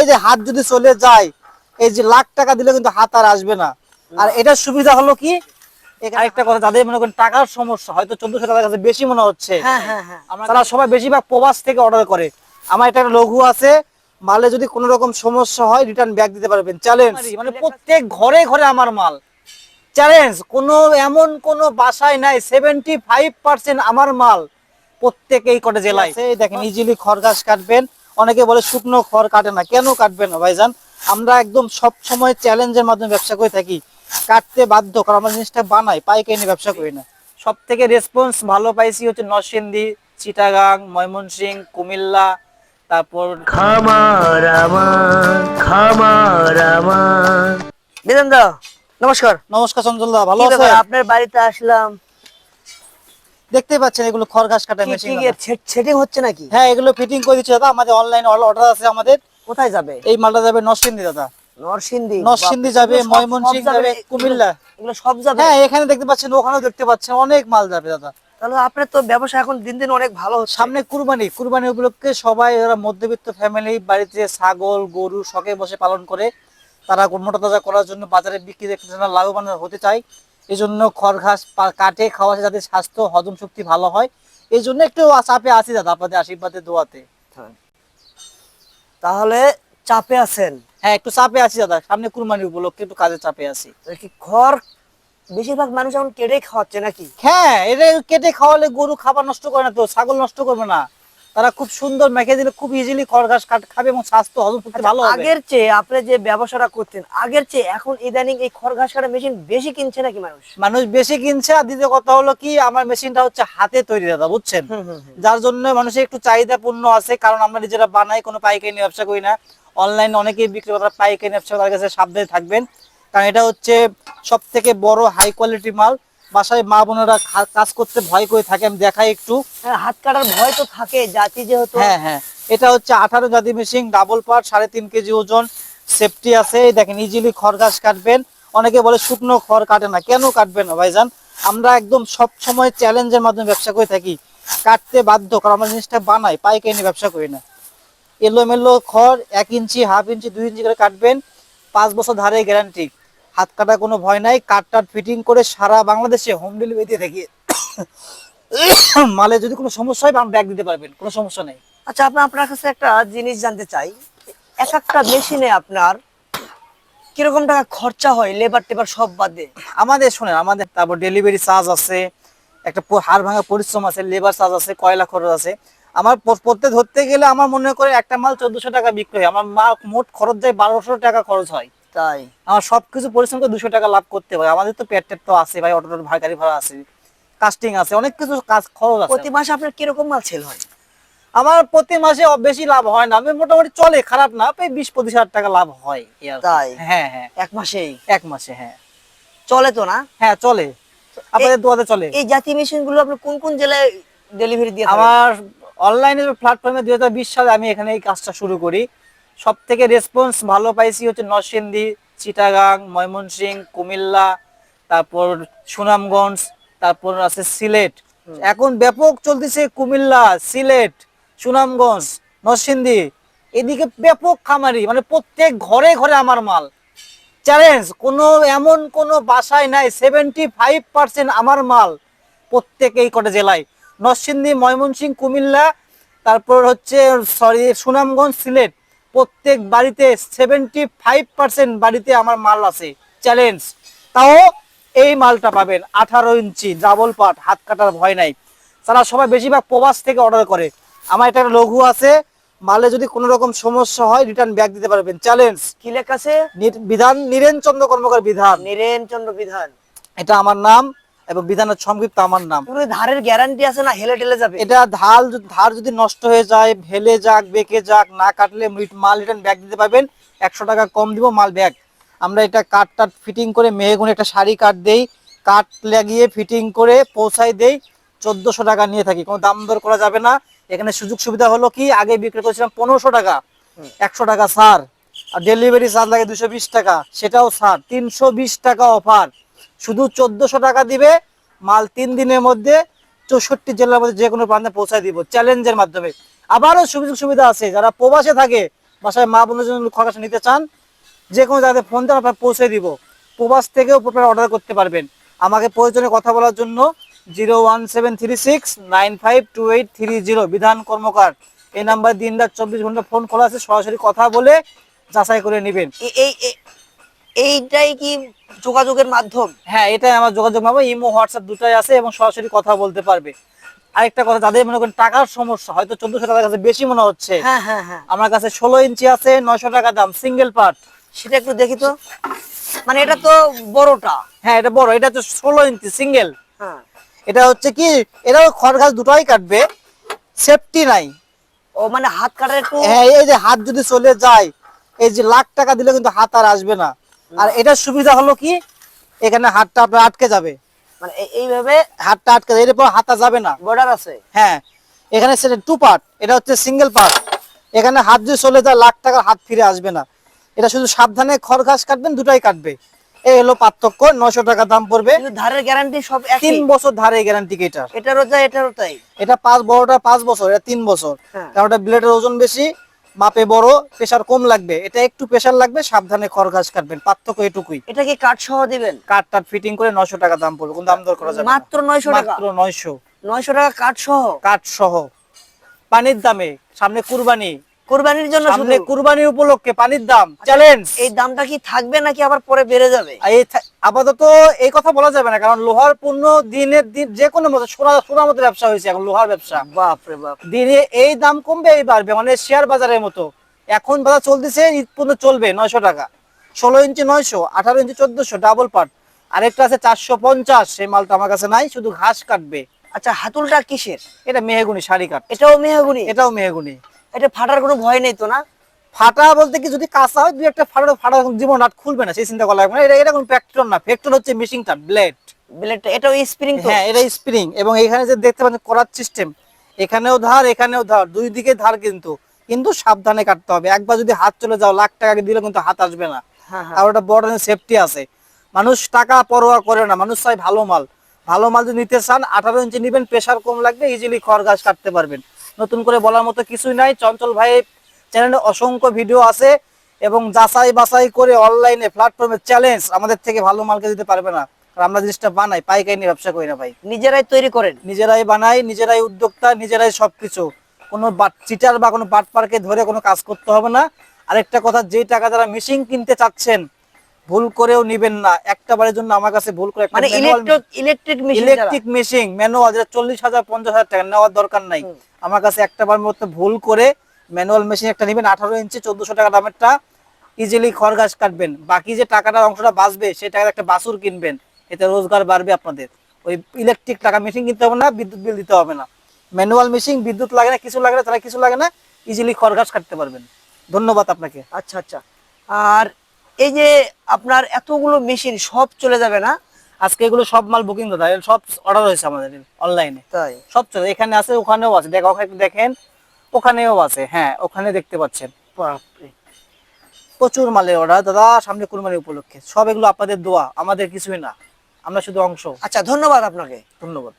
এই যে হাত যদি চলে যায়, এই যে লাখ টাকা দিলে কিন্তু হাত আর আসবে না। আর এটার সুবিধা হলো কি, আরেকটা কথা, যাদের মনে করেন টাকার সমস্যা, হয়তো 1400 টাকার কাছে বেশি মনে হচ্ছে, তারা সবাই বেশিরভাগ প্রবাস থেকে অর্ডার করে। আমার একটা লঘু আছে, মালে যদি কোনো রকম সমস্যা হয় রিটার্ন ব্যাক দিতে পারবেন, চ্যালেঞ্জ। মানে প্রত্যেক ঘরে ঘরে আমার মাল, চ্যালেঞ্জ। কোনো এমন কোনো বাসায় নাই, 75% আমার মাল প্রত্যেক এই কটা জেলায়। দেখেন ইজিলি খড় ঘাস কাটবেন। অনেকে বলে শুকনো খড় কাটে না, কেন কাটবেন না ভাইজান? আমরা একদম সব সময় চ্যালেঞ্জের মাধ্যমে ব্যবসা করে থাকি, কাটতে বাধ্য, কারণ আমরা জিনিসটা বানাই, পাইকারি নিয়ে ব্যবসা করি না। সব থেকে রেসপন্স ভালো পাইছি হচ্ছে নরসিংদী, চিটাগাং, ময়মনসিংহ, কুমিল্লা, তারপর খামার আমার, খামার আমার। বিধান দা, নমস্কার। নমস্কার সঞ্জলদা, ভালো কি আছেন? ব্যাপার, আপনার বাড়িতে আসলাম, দেখতে পাচ্ছেন এগুলো খড় ঘাস কাটা কি মেশিন। কি সেটিং হচ্ছে নাকি? হ্যাঁ, এগুলো ফিটিং করে দিচ্ছি দাদা, আমাদের অনলাইনে অর্ডার আছে আমাদের। কোথায় যাবে? এই মালটা যাবে নরসিংদী দাদা, নরসিংদী। নরসিংদী যাবে, ময়মনসিংহ যাবে, কুমিল্লা। এগুলো সব যাবে? হ্যাঁ, এখানে দেখতে পাচ্ছেন, ওখানেও দেখতে পাচ্ছেন, অনেক মাল যাবে দাদা। তাহলে আপনার তো ব্যবসা এখন দিন দিন অনেক ভালো হচ্ছে। সামনে কুরবানি, কুরবানি উপলক্ষে সবাই যারা মধ্যবিত্ত ফ্যামিলি বাড়িতে ছাগল গরু শখে বসে পালন করে, তারা মোটা তাজা করার জন্য বাজারে বিক্রি করতে লাভবান হতে চায়। এই জন্য খড় ঘাস কাটে খাওয়া, যাতে স্বাস্থ্য হজম শক্তি ভালো হয়, এই জন্য একটু চাপে আছি দাদা, আপনাদের আশীর্বাদের দোয়াতে। তাহলে চাপে আছেন? হ্যাঁ, একটু চাপে আছি দাদা, সামনে কুরবানি উপলক্ষে একটু কাজে চাপে আছি। কি খড় বেশিরভাগ মানুষ এখন কেটে খাওয়াচ্ছে নাকি? হ্যাঁ, এটা কেটে খাওয়ালে গরু খাবার নষ্ট করে না তো, ছাগল নষ্ট করবে না, তারা খুব সুন্দর মেখে দিলে খুব ইজিলি খড় ঘাস খাবে এবং স্বাস্থ্য হজম শক্তি ভালো হবে। আগের চেয়ে আপনি যে ব্যবসাটা করতেন, আগের চেয়ে এখন ইদানিং এই খড় ঘাস কাটা মেশিন বেশি কিনছে নাকি মানুষ? মানুষ বেশি কিনছে। আর দ্বিতীয় কথা হলো কি, আমার মেশিনটা হচ্ছে হাতে তৈরি দাদা, বুঝছেন, যার জন্য মানুষের একটু চাহিদা পূর্ণ আছে, কারণ আমরা নিজেরা বানাই, কোনো পাইকারি নিয়ে ব্যবসা করি না। অনলাইনে অনেকেই বিক্রি করে, পাইকারি ব্যবসা করার কাছে সাবধানে থাকবেন, কারণ এটা হচ্ছে সব থেকে বড় হাই কোয়ালিটি মাল। বাসায় মা বোনেরা কাজ করতে ভয় করে থাকে, আমি দেখাই একটু। হাত কাটার ভয় তো থাকে, জাতি যেহেতু। হ্যাঁ হ্যাঁ, এটা হচ্ছে 18 জাতি মেশিন, ডাবল পার্ট, 3.5 কেজি ওজন, সেফটি আছে। এই দেখেন ইজিলি খড় ঘাস কাটবেন। অনেকে বলে শুকনো খড় কাটে না, কেন কাটবেন না ভাইজান? আমরা একদম সব সময় চ্যালেঞ্জের মাধ্যমে ব্যবসা করে থাকি, কাটতে বাধ্য, কারণ আমরা জিনিসটা বানাই, পাইকারি নিয়ে ব্যবসা করি না। এলোমেলো খড় 1 ইঞ্চি, হাফ ইঞ্চি, 2 ইঞ্চি করে কাটবেন, 5 বছর ধারে গ্যারান্টি, হাত কাটা কোনো ভয় নাই। কাট ফিটিং করে সারা বাংলাদেশে হোম ডেলিভারি দিয়ে থাকি। মালে যদি কোনো সমস্যা হয় ব্যাগ দিতে পারবেন, কোনো সমস্যা নেই। আচ্ছা, আপনার কাছে একটা জিনিস জানতে চাই, এক একটা মেশিনে আপনার কিরকম টাকা খরচা হয়, লেবার টেবার সব বাদে? আমাদের শোনেন, আমাদের তারপর ডেলিভারি চার্জ আছে, একটা হাড় ভাঙা পরিশ্রম আছে, লেবার চার্জ আছে, কয়লা খরচ আছে। আমার প্রত্যেক ধরতে গেলে আমার মনে করে একটা মাল 1400 টাকা বিক্রি হয়, আমার মোট খরচ যায় 1200 টাকা খরচ হয়। তাই আমার সবকিছু পরিশ্রম করে 200 টাকা লাভ করতে হয়। আমাদের তো পেট তো আছে ভাই, অটোর ভাড়া, গাড়ি ভাড়া আছে, কাস্টিং আছে, অনেক কিছু কাজ খরচ আছে। প্রতি মাসে আপনার কিরকম মাল সেল হয়? আমার প্রতি মাসে বেশি লাভ হয় না, আমি মোটামুটি চলে, খারাপ না, 20-25 হাজার টাকা লাভ হয়। তাই? হ্যাঁ হ্যাঁ, এক মাসেই? এক মাসে, হ্যাঁ। চলে তো না? হ্যাঁ চলে, আপনাদের দোয়াতে চলে। এই জাতীয় মেশিন গুলো আপনি কোন কোন জেলায় ডেলিভারি দিয়ে থাকেন? আমার অনলাইনে প্ল্যাটফর্মে 2020 সালে আমি এখানে এই কাজটা শুরু করি। সব থেকে রেসপন্স ভালো পাইছি হচ্ছে নরসিংদী, চিটাগাং, ময়মনসিংহ, কুমিল্লা, তারপর সুনামগঞ্জ, তারপর আছে সিলেট। এখন ব্যাপক চলতেছে কুমিল্লা, সিলেট, সুনামগঞ্জ, নরসিংদী, এদিকে ব্যাপক খামারি, মানে প্রত্যেক ঘরে ঘরে আমার মাল, চ্যালেঞ্জ। কোনো এমন কোনো বাসায় নাই, 75% আমার মাল প্রত্যেক এই কটা জেলায়, নরসিংদী, ময়মনসিংহ, কুমিল্লা, তারপর হচ্ছে সুনামগঞ্জ, সিলেট, প্রত্যেক বাড়িতে 75% বাড়িতে আমার মাল আছে, চ্যালেঞ্জ। তাও এই মালটা পাবেন 18 ইঞ্চি ডাবল পার্ট, হাত কাটার ভয় নাই। তারা সবাই বেশিরভাগ প্রবাস থেকে অর্ডার করে। আমার একটা লঘু আছে, মালে যদি কোনো রকম সমস্যা হয় রিটার্ন ব্যাক দিতে পারবেন, চ্যালেঞ্জ। কি লেখা আছে? বিধান, নীরেন চন্দ্র কর্মকার বিধান, নীরেন চন্দ্র বিধান, এটা আমার নাম, এবং বিধানের সংক্ষিপ্ত আমার নাম। পুরো ধারের গ্যারান্টি আছে না হেলে টেলে যাবে? এটা ধার যদি নষ্ট হয়ে যায়, ভেলে যাক, বেঁকে যাক, না কাটলে মাল রিটার্ন ব্যাক দিতে পারবেন, 100 টাকা কম দিব, মাল ব্যাক। আমরা এটা কাট ফিটিং করে মেহগুনি একটা শাড়ি কাট দেই, কাট লাগিয়ে ফিটিং করে পৌঁছাই দেই, 1400 টাকা নিয়ে থাকি, কোনো দাম দর করা যাবে না। এখানে সুযোগ সুবিধা হলো কি, আগে বিক্রি করেছিলাম 1500 টাকা, 100 টাকা ছাড়, আর ডেলিভারি চার্জ লাগে 220 টাকা, সেটাও ছাড়, 320 টাকা অফার। শুধু 1400 টাকা দিবে, মাল 3 দিনের মধ্যে 64 জেলার মধ্যে যে কোনো প্রান্তে পৌঁছায় দিব, চ্যালেঞ্জের মাধ্যমে। আবারও সুযোগ সুবিধা আছে, যারা প্রবাসে থাকে বাসায় মা বোনের জন্য খড় ঘাস নিতে চান, যে কোনো জায়গায় ফোন দিয়ে আপনার পৌঁছে দিব। প্রবাস থেকেও আপনারা অর্ডার করতে পারবেন। আমাকে প্রয়োজনে কথা বলার জন্য 01736952830 বিধান কর্মকার এই নাম্বার দিনরাত 24 ঘন্টা ফোন খোলা আছে, সরাসরি কথা বলে যাচাই করে নেবেন। এইটাই কি যোগাযোগের মাধ্যম? হ্যাঁ, এটাই আমার যোগাযোগ নাম্বার, ইমো হোয়াটসঅ্যাপ দুটাই আছে এবং সরাসরি কথা বলতে পারবে। আরেকটা কথা, যাদের মনে করেন টাকার সমস্যা, হয়তো 1400 টাকার কাছে বেশি মনে হচ্ছে, হ্যাঁ হ্যাঁ হ্যাঁ, আমার কাছে 16 ইঞ্চি আছে, 900 টাকা দাম, সিঙ্গেল পার্ট। সেটা একটু দেখি তো। মানে এটা তো বড়টা। হ্যাঁ, এটা বড়, এটা হচ্ছে 16 ইঞ্চি সিঙ্গেল। হ্যাঁ, এটা হচ্ছে কি, এটাও খড় ঘাস দুটাই কাটবে, সেফটি নাই। ও মানে হাত কাটার একটু। হ্যাঁ, এই যে হাত যদি চলে যায়, এই যে লাখ টাকা দিলে কিন্তু হাত আর আসবে না। আর এটার সুবিধা হলো কি, এখানে হাতটা আপনার আটকে যাবে, মানে এইভাবে হাতটা আটকে যাবে, এরপর হাতটা যাবে না। বর্ডার আছে। হ্যাঁ, এখানে সেটা 2 পার্ট, এটা হচ্ছে সিঙ্গেল পার্ট। এখানে হাত যদি চলে যায়, লাখ টাকার হাত ফিরে আসবে না। এটা শুধু সাবধানে খড় ঘাস কাটবেন, দুটাই কাটবে। এই হলো পার্থক্য। 900 টাকা দাম পড়বে। কিন্তু ধারের গ্যারান্টি সব একই। 3 বছর ধারে গ্যারান্টি এটার। এটারও তাই এটারও তাই। এটা 5 বড়টা 5 বছর, এটা 3 বছর। হ্যাঁ। কারণ এটা ব্লেডের ওজন বেশি, মাপে বড়, প্রেসার কম লাগবে। এটা একটু প্রেসার লাগবে, সাবধানে খড় ঘাস কাটবেন, পার্থক্য এটুকুই। এটা কি কাঠ সহ দিবেন? কাট টাট ফিটিং করে 900 টাকা দাম পড়বে, কোনো দাম দর করা যাবে না। মাত্র 900 টাকা? মাত্র 900। 900 টাকা কাঠ সহ? কাট সহ, পানির দামে। সামনে কুরবানি, কুরবানির জন্য শুধু? সামনে কুরবানি উপলক্ষে পানির দাম চ্যালেঞ্জ। এই দামটা কি থাকবে নাকি আবার পরে বেড়ে যাবে? আপাতত এই কথা বলা যাবে না, কারণ লোহার পণ্য দিনের দিন যে কোনো মতো সোনার মতো ব্যবসা হয়েছে এখন, লোহার ব্যবসা। বাপ রে বাপ। দিনে এই দাম কমবে, এই বাড়বে, মানে শেয়ার বাজারের মতো। এখন বাজার চলতেছে, ঈদ পর্যন্ত চলবে 900 টাকা। 16 ইঞ্চি 900, 18 ইঞ্চি 1400 ডাবল পার্ট। আরেকটা আছে 450, সেই মালটা আমার কাছে নাই, শুধু ঘাস কাটবে। আচ্ছা, হাতুলটা কিসের? এটা মেহগুনি শাড়ি কাঠ। এটাও মেহগনি? এটাও মেহগুনি। এটা ফাটার কোনো ভয় নেই তো না? ফাটা বলতে কি, যদি কাঁচা হয় দুই একটা ফাটা জীবন রাত খুলবে না, সেই চিন্তা করা লাগবে না। এটা কোনো ফ্যাক্টর না, ফ্যাক্টর হচ্ছে মেশিনটা, ব্লেড। ব্লেডটা এটাও স্প্রিং তো? হ্যাঁ, এটা স্প্রিং। এবং এখানে যে দেখতে পাচ্ছেন করার সিস্টেম, এখানেও ধার এখানেও ধার, দুই দিকে ধার, কিন্তু কিন্তু সাবধানে কাটতে হবে। একবার যদি হাত চলে যাও, লাখ টাকা দিলে কিন্তু হাত আসবে না। হ্যাঁ হ্যাঁ। আর ওটা বড় সেফটি আছে। মানুষ টাকা পরোয়া করে না, মানুষ চাই ভালো মাল। ভালো মাল যদি নিতে চান, 18 ইঞ্চি নিবেন, প্রেসার কম লাগবে, ইজিলি খড় ঘাস কাটতে পারবেন। নতুন করে বলার মতো কিছুই নাই। চঞ্চল ভাই চ্যানেলে অসংখ্য ভিডিও আছে, এবং যাচাই বাছাই করে অনলাইনে প্ল্যাটফর্মে চ্যালেঞ্জ, আমাদের থেকে ভালো মালকে দিতে পারবে না। আর আমরা জিনিসটা বানাই, পাইকারি নিয়ে ব্যবসা করি না ভাই। নিজেরাই তৈরি করেন? নিজেরাই বানাই, নিজেরাই উদ্যোক্তা, নিজেরাই সবকিছু। কোনো চিটার বা কোনো পাটপারকে ধরে কোনো কাজ করতে হবে না। আরেকটা কথা, যে টাকা যারা মেশিন কিনতে চাচ্ছেন, ভুল করেও নিবেন না। একটা বারের জন্য আমার কাছে ভুল করে মানে electric machine, electric machine manual, যেটা 40,000 50,000 টাকা নেওয়ার দরকার নাই। আমার কাছে একটা বার মতো ভুল করে ম্যানুয়াল মেশিন একটা নিবেন, 18 ইঞ্চি 1400 টাকা দামেরটা, ইজিলি খড় ঘাস কাটবেন। বাকি যে টাকাটার অংশটা বাঁচবে, সেই টাকার একটা বাছুর কিনবেন, এতে রোজগার বাড়বে আপনাদের। ওই ইলেকট্রিক টাকা মেশিন কিনতে হবে না, বিদ্যুৎ বিল দিতে হবে না। ম্যানুয়াল মেশিন, বিদ্যুৎ লাগে না, কিছু লাগে না, তারা কিছু লাগে না, ইজিলি খড় ঘাস কাটতে পারবেন। ধন্যবাদ আপনাকে। আচ্ছা আচ্ছা। আর এই যে আপনার এতগুলো মেশিন সব চলে যাবে না? আজকে এগুলো সব মাল বুকিং, দাদা সব অর্ডার হয়েছে আমাদের অনলাইনে। তাই? সব চলে, এখানে আছে, ওখানেও আছে, দেখো একটু দেখেন, ওখানেও আছে। হ্যাঁ, ওখানে দেখতে পাচ্ছেন। বাপরে, প্রচুর মালের অর্ডার দাদা, সামনে কুরবানি উপলক্ষে। সব এগুলো আপনাদের দোয়া, আমাদের কিছুই না, আমরা শুধু অংশ। আচ্ছা, ধন্যবাদ আপনাকে। ধন্যবাদ।